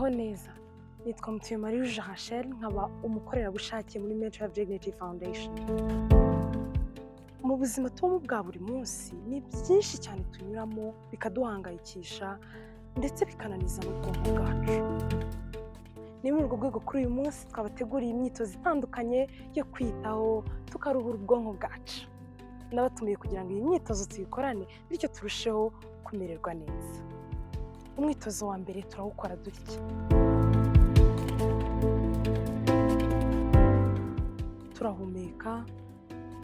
muraho neza. Nitwa Mutuyemariya Jean Rachel, nkaba umukorerabushake muri Mental Health Dignity Foundation. Mu buzima tubamo bwa buri munsi ni byinshi cyane tunyuramo bikaduhangayikisha ndetse bikananiza n'ubwonko bwacu. Ni muri urwo rwego kuri uyu munsi twabateguriye imyitozo itandukanye yo kwitaho tukaruhura ubwonko bwacu. Nabatumiye kugira ngo iyi myitozo tuyikorane bityo turusheho kumererwa neza. Umwitozo wa mbere turawukora dutya. Turahumeka,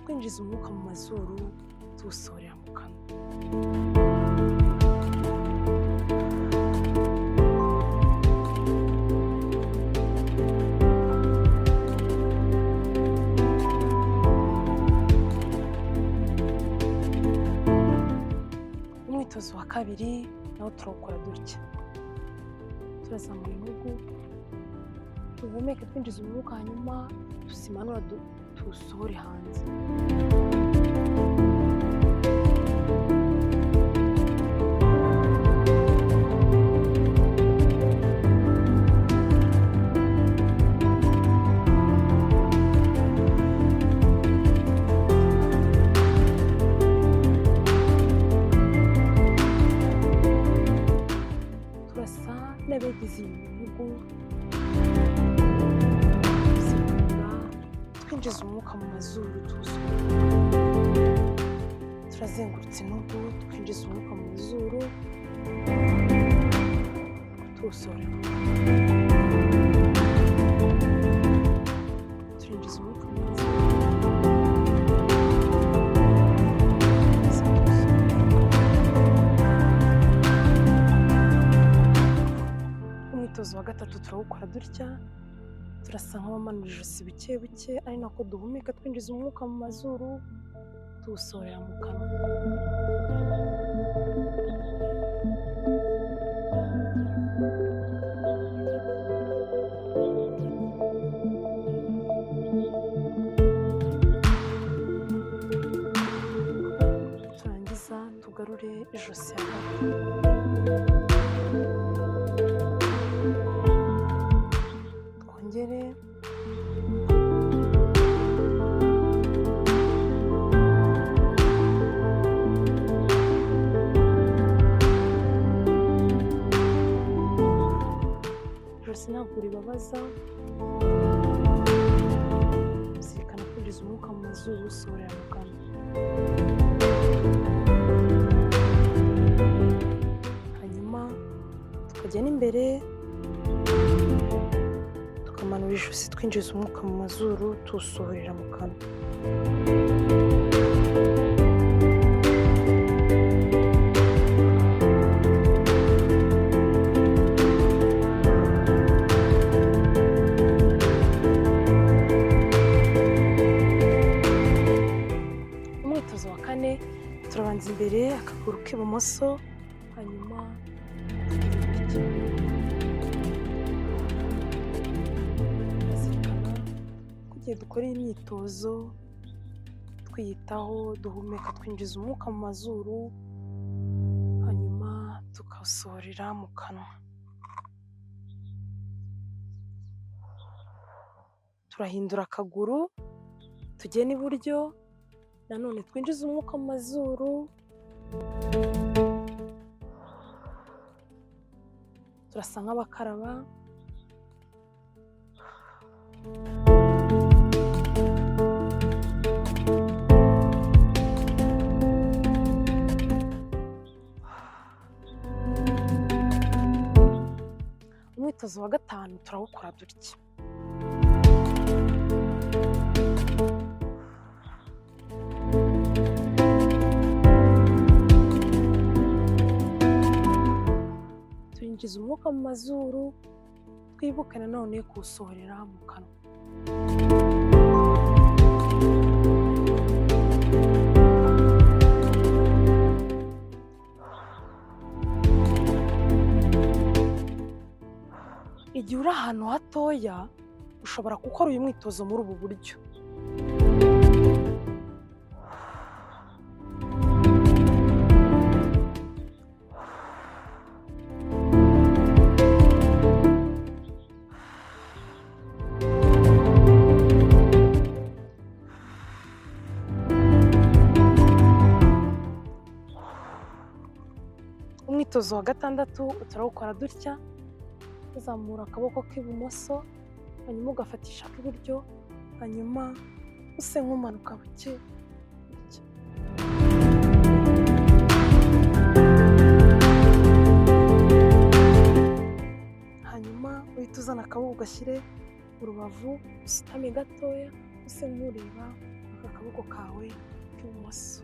twinjiza umwuka mu mazuru, tuwusohorera mu kanwa. Umwitozo wa kabiri nawo turawukora dutya. Turazamura intugu, tuhumeke twinjiza umwuka, hanyuma tuzimanura tuwusohore hanze. Turasa n'abegize ibihugu, twinjiza umwuka mu mazuru tuwusohora. Turazengurutsa intugu, twinjiza umwuka mu mazuru, tuwusohora. Turinjiza umwuka mu mazuru, umwitozo wa gatatu turawukora dutya. Turasa nk'abamanura ijosi buke buke, ari nako duhumeka twinjiza umwuka mu mazuru, tuwusohorera mu kanwa. Turangiza tugarure ijosi hagati. Twongere. Ijosi ntabwo ribabaza. Zirikana kwinjiza umwuka mu mazuru, usohorera mu kanwa. Hanyuma tukajya n'imbere, tukamanura ijosi twinjiza umwuka mu mazuru, tuwusohorera mu kanwa. Umwitozo wa kane, turabanza imbere akaguru k'ibumoso, hanyuma igihe dukora imyitozo twiyitaho, duhumeka twinjiza umwuka mu mazuru, hanyuma tukawusohorera mu kanwa. Turahindura akaguru, tugenda iburyo, nanone twinjiza umwuka mu mazuru, turasa nk'abakaraba. Umwitozo wa gatanu turawukora dutya. Turinjiza umwuka mu mazuru, twibuke nanone kuwusohorera mu kanwa. Igihe uri ahantu hatoya, ushobora gukora uyu mwitozo muri ubu buryo. umwitozo wa gatandatu turawukora dutya, uzamura akaboko k'ibumoso hanyuma ugafatisha ak'iburyo, hanyuma use nk'umanuka buke buke. Hanyuma uhita uzana akaboko ugashyire urubavu, usutame gatoya use nk'ureba aka kaboko kawe k'ibumoso.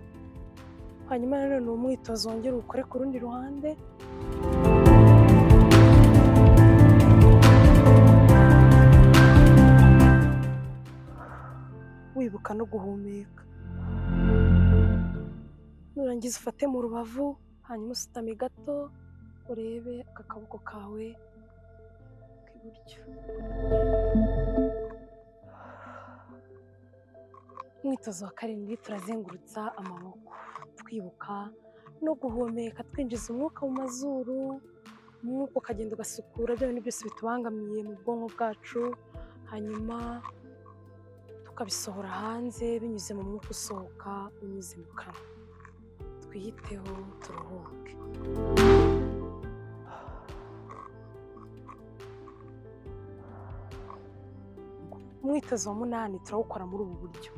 Hanyuma rero ni umwitozo wongera ukore ku rundi ruhande. Wibuka no guhumeka. Nurangiza ufate mu rubavu, hanyuma usutame gato urebe aka kaboko kawe k'iburyo. Umwitozo wa karindwi turazengurutsa amaboko, twibuka no guhumeka, twinjiza umwuka mu mazuru, umwuka ukagenda ugasukura bya bintu byose bitubangamiye mu bwonko bwacu, hanyuma tukabisohora hanze binyuze mu mwuka usohoka unyuze mu kanwa. Twiyiteho turuhuke. Umwitozo wa 8 turawukora muri ubu buryo.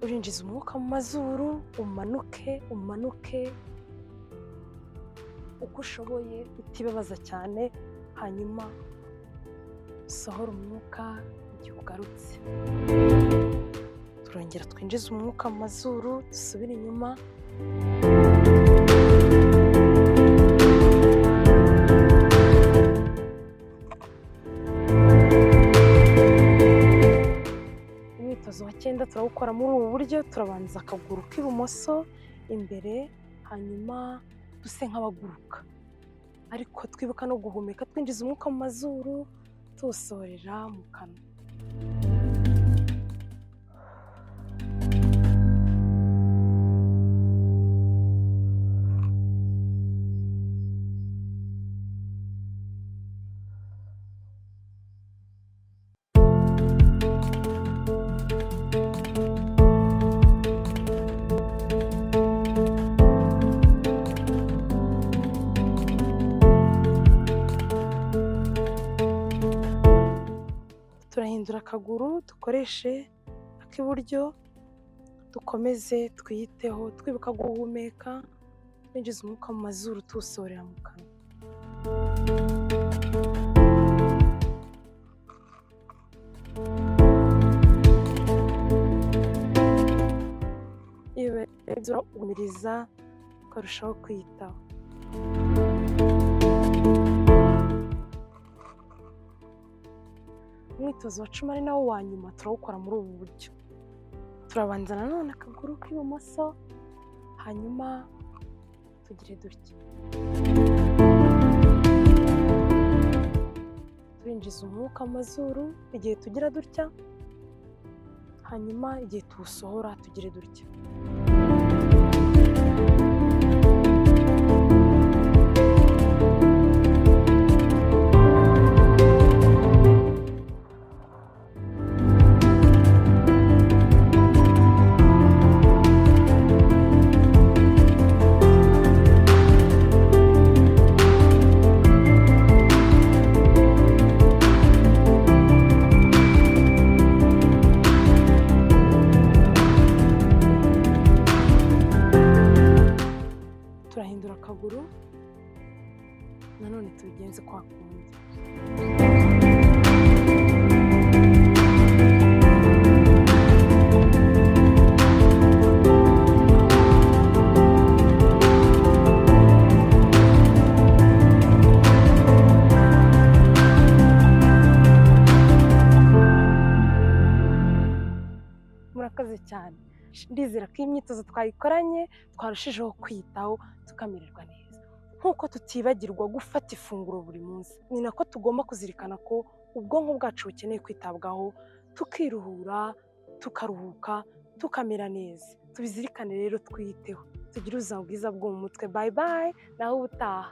Urinjiza umwuka mu mazuru, umanuke uko ushoboye utibabaza cyane, hanyuma usohora umwuka igihe ugarutse. Turongera twinjiza umwuka mu mazuru, dusubire inyuma. Umwitozo wa 9 turawukora muri ubu buryo, turabanza akaguru k'ibumoso imbere, hanyuma duse nk'abaguruka, ariko twibuka no guhumeka, twinjiza umwuka mu mazuru tuwusohorera mu kanwa. Turahindura akaguru dukoreshe ak'iburyo, dukomeze twiyiteho twibuka guhumeka, twinjiza umwuka mu mazuru tuwusohorera mu kanwa. Iwe urumiriza ukarushaho kwiyitaho. Umwitozo wa 10 ari nawo wa nyuma turawukora muri ubu buryo. Turabanza nanone akaguru k'ibumoso, hanyuma tugire dutya. Turinjiza umwuka mu mazuru igihe tugira dutya, hanyuma igihe tuwusohora tugire dutya. Turahindura akaguru nanone tubigenze kwa kundi. Murakoze cyane. Ndizera ko imyitozo twayikoranye twarushijeho kwitaho tukamererwa neza. Nk'uko tutibagirwa gufata ifunguro buri munsi, ni nako tugomba kuzirikana ko ubwonko bwacu bukeneye kwitabwaho, tukiruhura, tukaruhuka, tukamera neza. Tubizirikane rero twiyiteho, tugire ubuzima bwiza bwo mu mutwe. Bye bye, naho ubutaha.